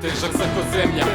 težak sam ko zemlja,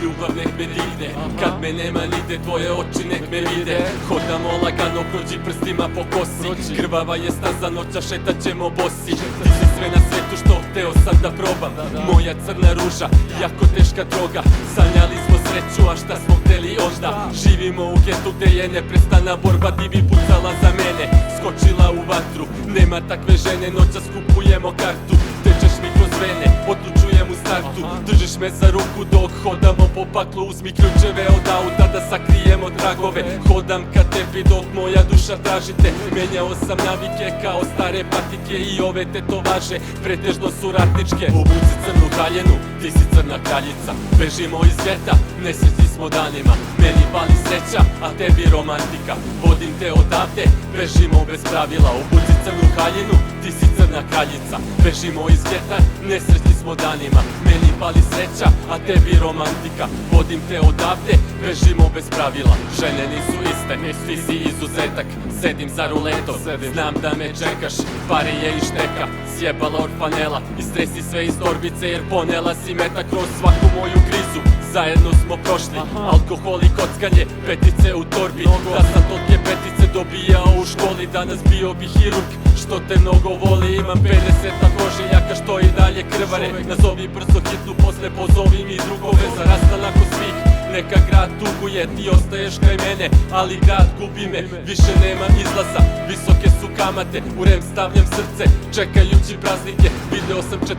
ljubav nek me digne. Kad me nema nigde, tvoje oči nek me vide. Hodamo lagano, prođi prstima po kosi. Krvava je staza, noća šetat ćemo bosi. Ti si sve na svetu što hteo sam da probam. Moja crna ruža, jako teška droga. Sanjali smo sreću, a šta smo hteli onda? Živimo u getu gde je neprestana borba. Ti bi pucala za mene, skočila u vatru. Nema takve žene, noća skupujemo kartu. Tečeš mi kroz vene, odlučujem u startu. Držiš me za ruku dok hodamo po paklu. Uzmi ključeve od auta da sakrijemo tragove. Hodam ka tebi dok moja duša tražite. Menjao sam navike kao stare patike. I ove tetovaže pretežno su ratničke. Obuci crnu haljenu, ti si crna kraljica. Bežimo iz geta, nesrećni smo danima. Meni pali sreća, a tebi romantika. Vodim te odavde, bežimo bez pravila. Obuci crnu haljenu, ti si crna kraljica. Bežimo iz geta, nesrećni smo danima. Meni pali sreća, a tebi romantika. Vodim te odavde, bežimo bez pravila. Žene nisu iste, ti si izuzetak. Sedim za ruletom, znam da me čekaš. Pare je i šteka, sjebala orfanela. Istresi sve iz torbice jer ponela si meta kroz svaku moju krizu. Zajedno smo prošli, alkohol i kockanje, petice u torbi. Da sam tolke petice dobijao u školi, danas bio bi hirurg što te mnogo voli. Imam 50 kožiljaka što i dalje krvare. Nazovi brzo hitnu, posle pozovi mi drugove. Za rastanak od svih, neka grad tuguje. Ti ostaješ kraj mene, ali grad gubi me. Više nema izlaza, visoke su kamate. U rem stavljam srce, čekajući praznike. Video sam 14.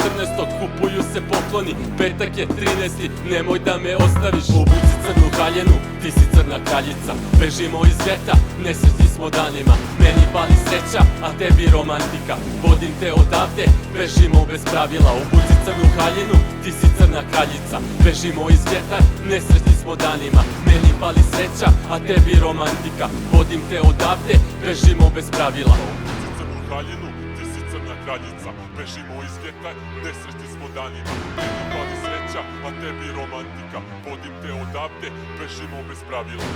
kupuju se pokloni. Petak je 13. nemoj da me ostaviš. Obuci crnu haljenu, ti si crna kraljica. Bežimo iz geta, nesrećni smo danima. Meni pali sreća, a tebi romantika. Vodim te odavde, bežimo bez pravila. Obuci crnu haljenu, ti si crna kraljica. Bežimo iz geta, nesrećni smo danima. Meni pali sreća, a tebi romantika. Vodim te odavde, bežimo bez pravila. Obuci crnu haljenu, ti si crna kraljica. Bežimo iz geta, nesrećni smo danima. Meni pali sreća, a tebi romantika. Vodim te odavde, bežimo bez pravila.